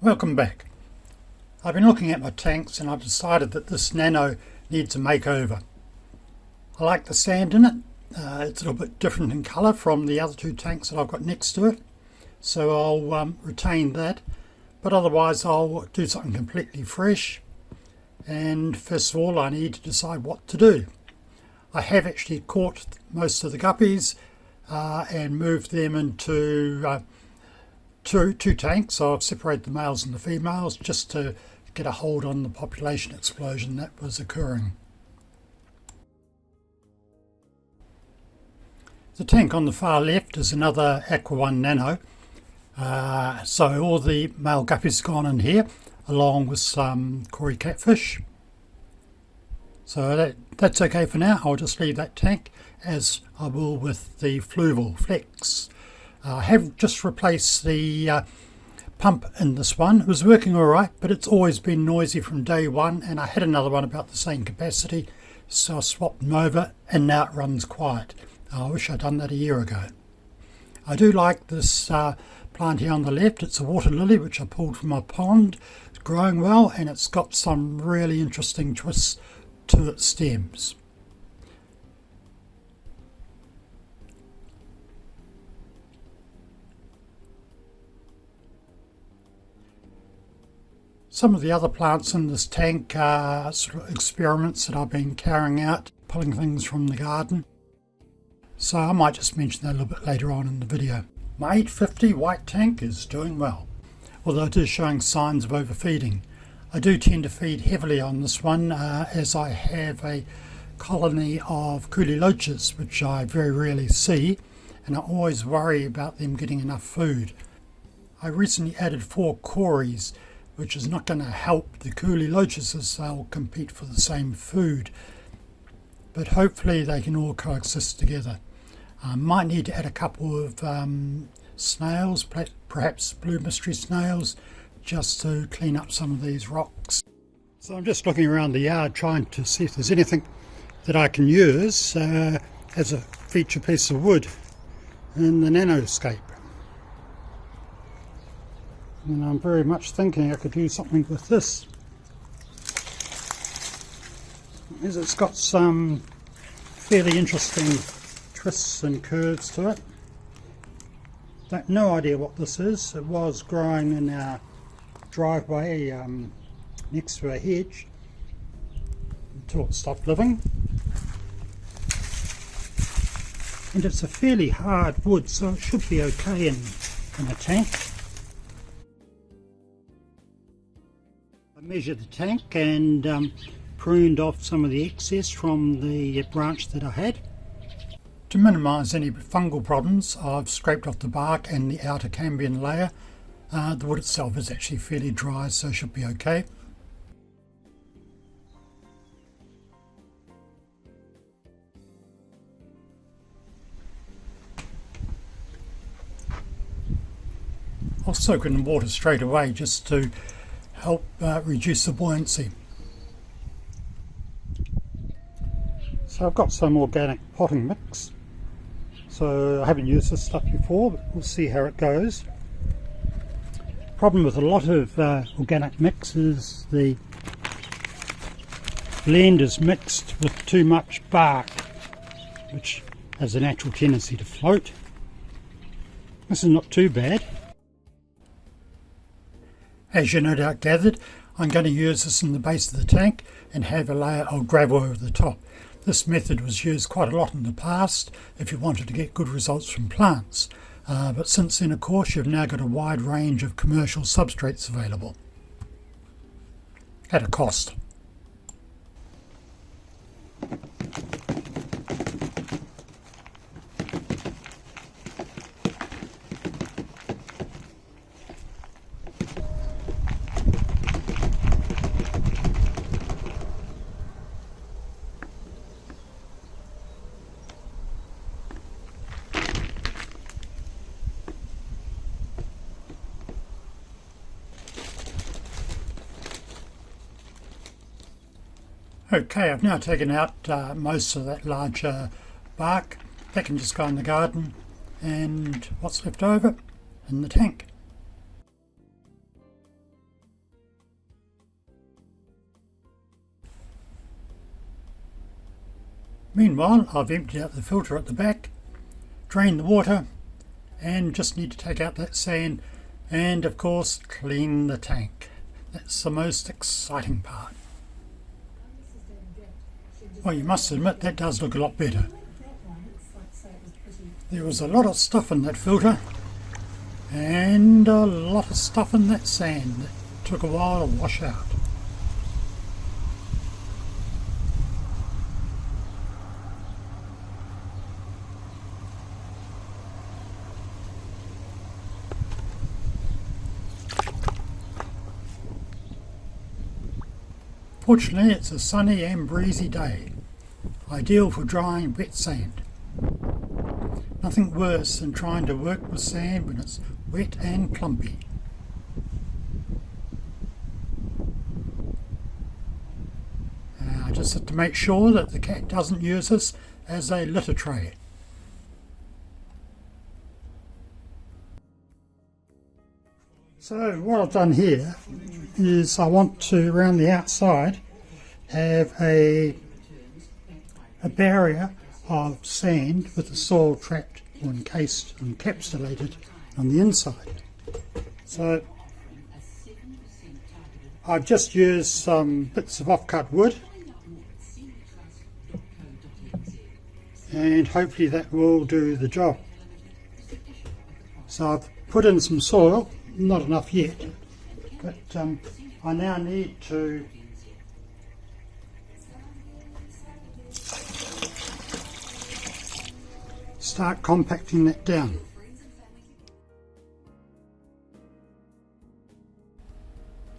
Welcome back. I've been looking at my tanks and I've decided that this Nano needs a makeover. I like the sand in it. It's a little bit different in colour from the other two tanks that I've got next to it. So I'll retain that. But otherwise I'll do something completely fresh. And first of all I need to decide what to do. I have actually caught most of the guppies and moved them into two tanks. So I've separated the males and the females just to get a hold on the population explosion that was occurring. The tank on the far left is another Aqua One Nano. So all the male guppies gone in here along with some Cory catfish. So that's okay for now. I'll just leave that tank as I will with the Fluval Flex. I have just replaced the pump in this one. It was working alright, but it's always been noisy from day one, and I had another one about the same capacity, so I swapped them over and now it runs quiet. I wish I'd done that a year ago. I do like this plant here on the left. It's a water lily which I pulled from my pond. It's growing well and it's got some really interesting twists to its stems. Some of the other plants in this tank are sort of experiments that I've been carrying out, pulling things from the garden. So I might just mention that a little bit later on in the video. My 850 white tank is doing well, although it is showing signs of overfeeding. I do tend to feed heavily on this one as I have a colony of Cooliloches which I very rarely see, and I always worry about them getting enough food. I recently added 4 Cories, which is not going to help the Cooliloches as they'll compete for the same food, but hopefully they can all coexist together. I might need to add a couple of snails, perhaps blue mystery snails, just to clean up some of these rocks. So I'm just looking around the yard trying to see if there's anything that I can use as a feature piece of wood in the Nanoscape. And I'm very much thinking I could do something with this, as it's got some fairly interesting twists and curves to it. No idea what this is. It was growing in our driveway next to a hedge until it stopped living. And it's a fairly hard wood, so it should be okay in a tank. I measured the tank and pruned off some of the excess from the branch that I had. To minimise any fungal problems, I've scraped off the bark and the outer cambium layer. The wood itself is actually fairly dry, so it should be okay. I'll soak it in water straight away just to help reduce the buoyancy. So I've got some organic potting mix. So I haven't used this stuff before, but we'll see how it goes. Problem with a lot of organic mix is the blend is mixed with too much bark, which has a natural tendency to float. This is not too bad. As you no doubt gathered, I'm going to use this in the base of the tank and have a layer of gravel over the top. This method was used quite a lot in the past if you wanted to get good results from plants, but since then of course you've now got a wide range of commercial substrates available at a cost. Okay, I've now taken out most of that larger bark. That can just go in the garden, and what's left over in the tank. Meanwhile, I've emptied out the filter at the back, drained the water, and just need to take out that sand and of course clean the tank. That's the most exciting part. Well, you must admit that does look a lot better. There was a lot of stuff in that filter and a lot of stuff in that sand that took a while to wash out. Fortunately, it's a sunny and breezy day, ideal for drying wet sand. Nothing worse than trying to work with sand when it's wet and clumpy. I just have to make sure that the cat doesn't use this as a litter tray. So what I've done here is I want to, around the outside, have a barrier of sand with the soil trapped or encapsulated on the inside. So I've just used some bits of off-cut wood and hopefully that will do the job. So I've put in some soil, not enough yet, but I now need to start compacting that down.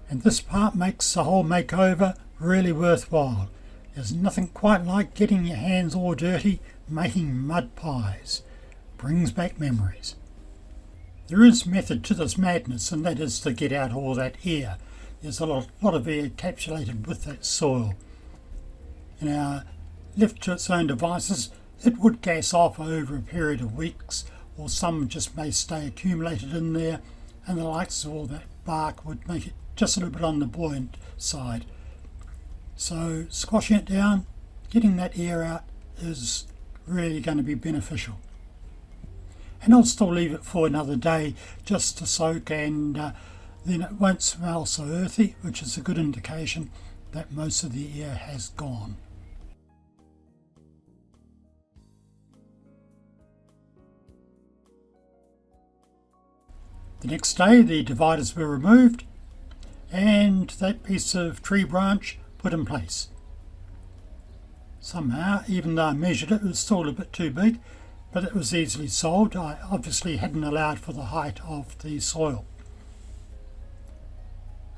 And this part makes the whole makeover really worthwhile. There's nothing quite like getting your hands all dirty making mud pies. Brings back memories. There is method to this madness, and that is to get out all that air. There's a lot of air encapsulated with that soil. Now, left to its own devices, it would gas off over a period of weeks, or some just may stay accumulated in there, and the likes of all that bark would make it just a little bit on the buoyant side. So squashing it down, getting that air out is really going to be beneficial. And I'll still leave it for another day just to soak, and then it won't smell so earthy, which is a good indication that most of the air has gone. The next day the dividers were removed and that piece of tree branch put in place. Somehow, even though I measured it, it was still a bit too big, but it was easily solved. I obviously hadn't allowed for the height of the soil.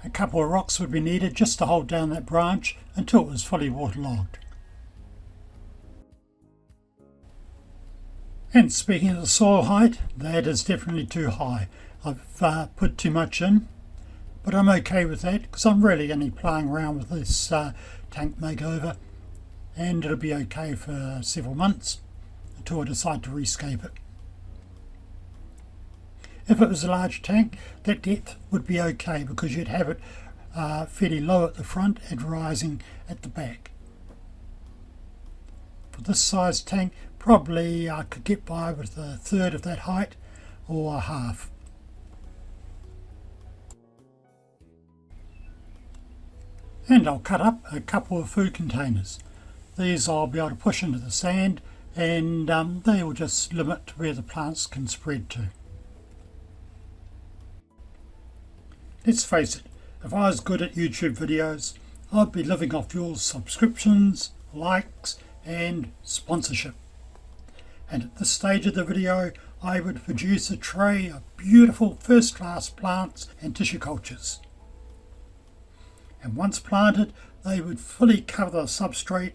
A couple of rocks would be needed just to hold down that branch until it was fully waterlogged. And speaking of the soil height, that is definitely too high. I've put too much in, but I'm okay with that because I'm really only playing around with this tank makeover, and it'll be okay for several months until I decide to rescape it. If it was a large tank, that depth would be okay because you'd have it fairly low at the front and rising at the back. For this size tank, probably I could get by with a third of that height or a half. And I'll cut up a couple of food containers. These I'll be able to push into the sand, and they will just limit where the plants can spread to. Let's face it, if I was good at YouTube videos, I'd be living off your subscriptions, likes and sponsorship. And at this stage of the video, I would produce a tray of beautiful first-class plants and tissue cultures. And once planted, they would fully cover the substrate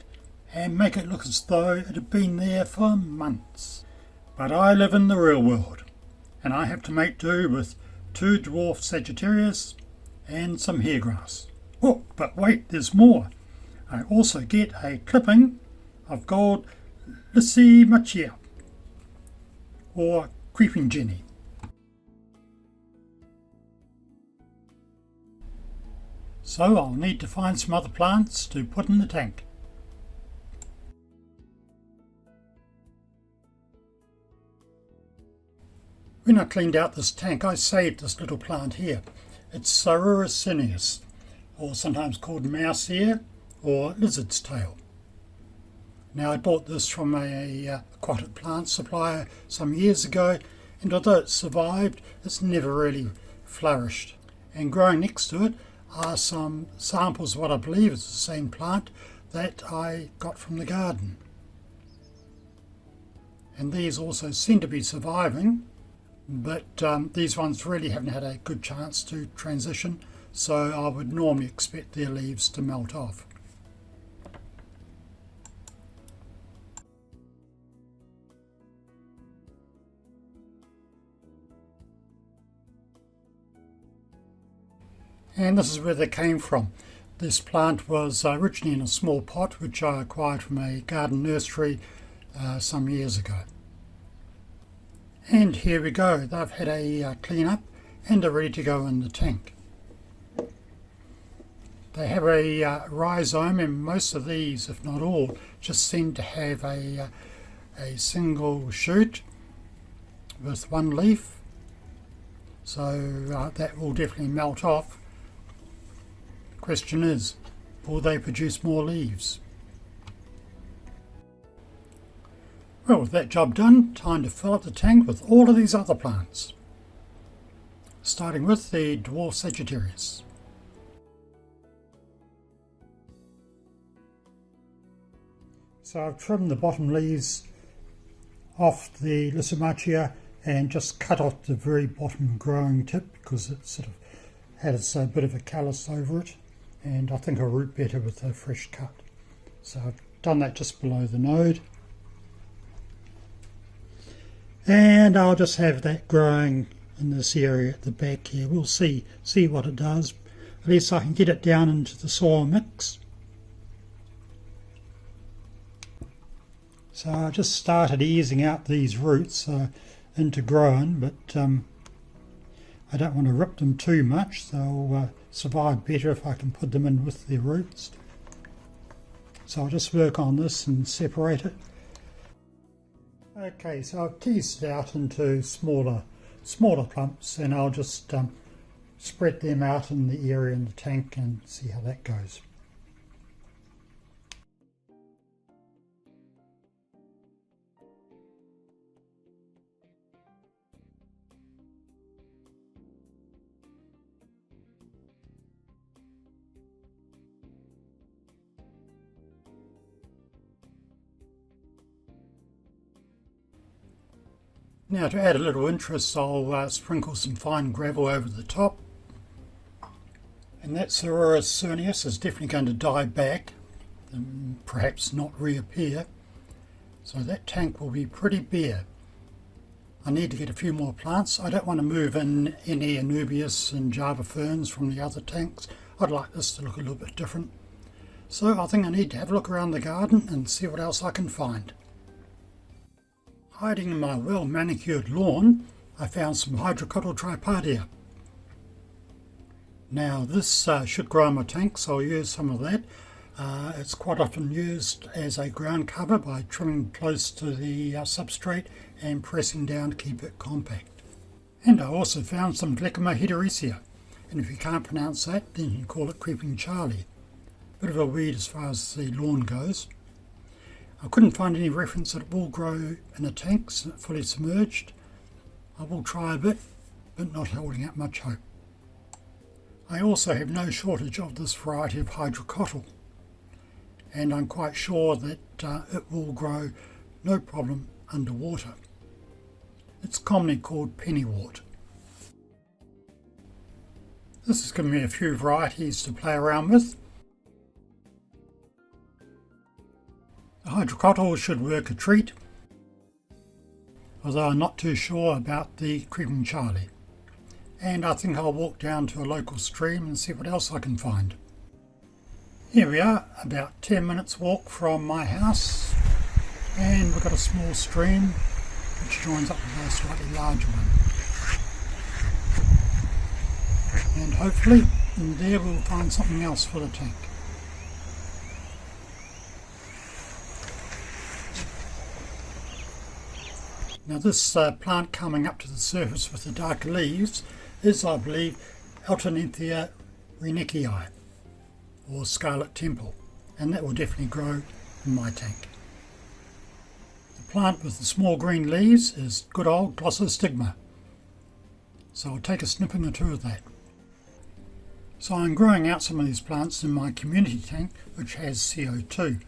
and make it look as though it had been there for months. But I live in the real world, and I have to make do with 2 dwarf Sagittarius and some hairgrass. Oh, but wait, there's more. I also get a clipping of gold Lysimachia, or creeping jenny. So I'll need to find some other plants to put in the tank. When I cleaned out this tank, I saved this little plant here. It's Cyrurus cineus, or sometimes called mouse ear or lizard's tail. Now, I bought this from a aquatic plant supplier some years ago, and although it survived, it's never really flourished. And growing next to it are some samples of what I believe is the same plant that I got from the garden. And these also seem to be surviving, but these ones really haven't had a good chance to transition, so I would normally expect their leaves to melt off. And this is where they came from. This plant was originally in a small pot which I acquired from a garden nursery some years ago. And here we go, they've had a clean up and are ready to go in the tank. They have a rhizome, and most of these, if not all, just seem to have a single shoot with one leaf, so that will definitely melt off. Question is, will they produce more leaves? Well, with that job done, time to fill up the tank with all of these other plants. Starting with the dwarf Sagittarius. So I've trimmed the bottom leaves off the Lysimachia and just cut off the very bottom growing tip because it sort of has a bit of a callus over it, and I think it'll root better with a fresh cut. So I've done that just below the node, and I'll just have that growing in this area at the back here. We'll see what it does. At least I can get it down into the soil mix. So I just started easing out these roots into growing, but I don't want to rip them too much. They'll survive better if I can put them in with their roots. So I'll just work on this and separate it. Okay, so I've teased it out into smaller clumps, and I'll just spread them out in the area in the tank and see how that goes. Now, to add a little interest, I'll sprinkle some fine gravel over the top. And that Cyrurus cineus is definitely going to die back and perhaps not reappear. So that tank will be pretty bare. I need to get a few more plants. I don't want to move in any Anubias and Java ferns from the other tanks. I'd like this to look a little bit different. So I think I need to have a look around the garden and see what else I can find. Hiding in my well-manicured lawn, I found some Hydrocotyle tripartia. Now this should grow in my tank, so I'll use some of that. It's quite often used as a ground cover by trimming close to the substrate and pressing down to keep it compact. And I also found some Glechema heteroicea, and if you can't pronounce that, then you can call it Creeping Charlie. Bit of a weed as far as the lawn goes. I couldn't find any reference that it will grow in a tank fully submerged. I will try a bit, but not holding out much hope. I also have no shortage of this variety of Hydrocotyle, and I'm quite sure that it will grow no problem underwater. It's commonly called pennywort. This has given me a few varieties to play around with. The Hydrocotyle should work a treat, although I'm not too sure about the Creeping Charlie. And I think I'll walk down to a local stream and see what else I can find. Here we are, about 10 minutes walk from my house, and we've got a small stream which joins up with a slightly larger one. And hopefully in there we'll find something else for the tank. Now this plant coming up to the surface with the darker leaves is, I believe, Altanenthia reinekii, or Scarlet Temple, and that will definitely grow in my tank. The plant with the small green leaves is good old Glossostigma, so I'll take a snipping or two of that. So I'm growing out some of these plants in my community tank, which has CO2.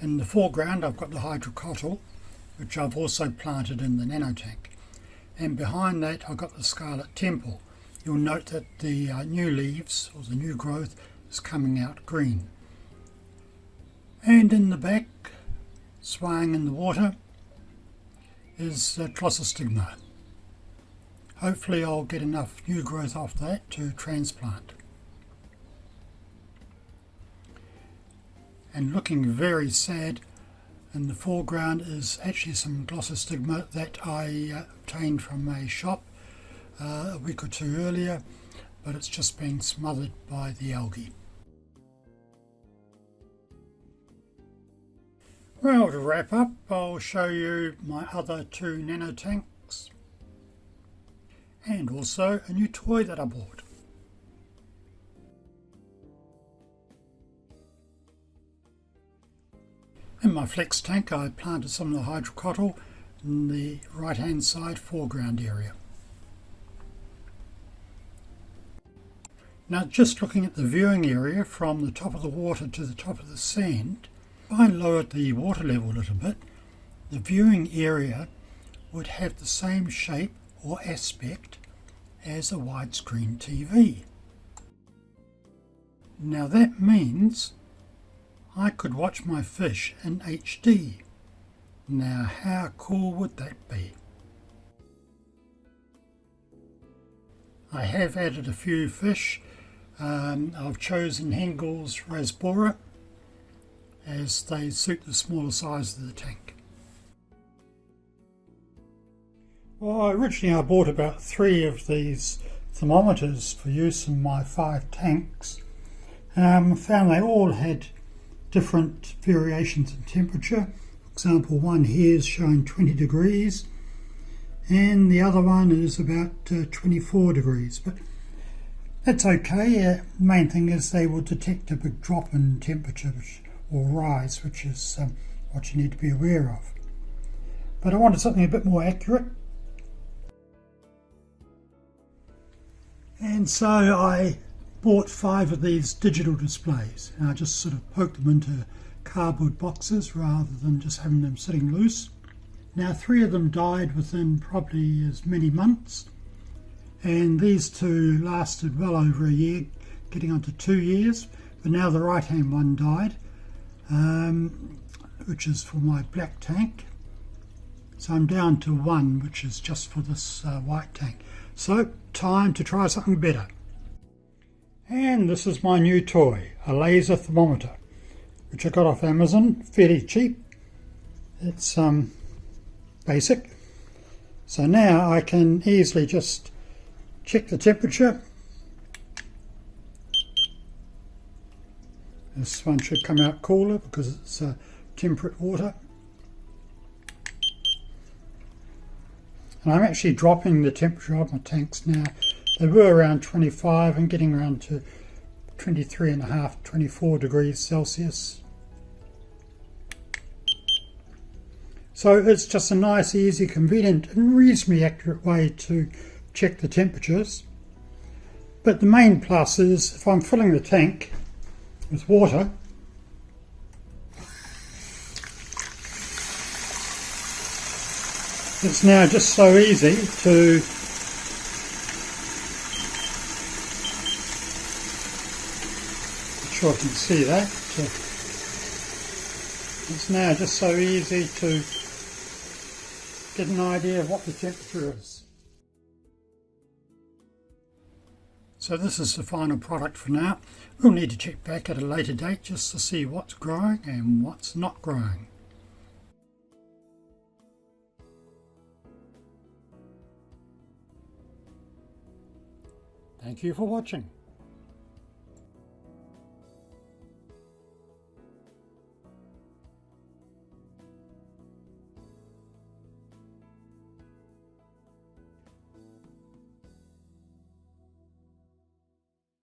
In the foreground I've got the Hydrocotyle, which I've also planted in the nano tank, and behind that I've got the Scarlet Temple. You'll note that the new leaves, or the new growth, is coming out green. And in the back, swaying in the water, is Glossostigma. Hopefully I'll get enough new growth off that to transplant. And looking very sad in the foreground is actually some Glossostigma that I obtained from a shop a week or two earlier, but it's just been smothered by the algae. Well, to wrap up, I'll show you my other two nano tanks and also a new toy that I bought. In my flex tank I planted some of the Hydrocotyle in the right hand side foreground area. Now, just looking at the viewing area from the top of the water to the top of the sand, if I lowered the water level a little bit, the viewing area would have the same shape or aspect as a widescreen TV. Now that means I could watch my fish in HD. Now how cool would that be? I have added a few fish. I've chosen Hengel's Rasbora as they suit the smaller size of the tank. Well, originally I bought about 3 of these thermometers for use in my 5 tanks. Found they all had different variations in temperature. For example, one here is showing 20 degrees and the other one is about 24 degrees, but that's okay. Main thing is they will detect a big drop in temperature or rise, which is what you need to be aware of. But I wanted something a bit more accurate, and so I bought 5 of these digital displays, and I just sort of poked them into cardboard boxes rather than just having them sitting loose. Now 3 of them died within probably as many months, and these 2 lasted well over a year, getting on to 2 years, but now the right hand one died, which is for my black tank. So I'm down to 1, which is just for this white tank. So time to try something better. And this is my new toy, a laser thermometer, which I got off Amazon, fairly cheap. It's basic. So now I can easily just check the temperature. This one should come out cooler because it's temperate water. And I'm actually dropping the temperature of my tanks now. They were around 25 and getting around to 23.5, 24 degrees Celsius. So it's just a nice, easy, convenient and reasonably accurate way to check the temperatures. But the main plus is if I'm filling the tank with water, it's now just so easy to sure I can see that. It's now just so easy to get an idea of what the temperature is. So this is the final product for now. We'll need to check back at a later date just to see what's growing and what's not growing. Thank you for watching.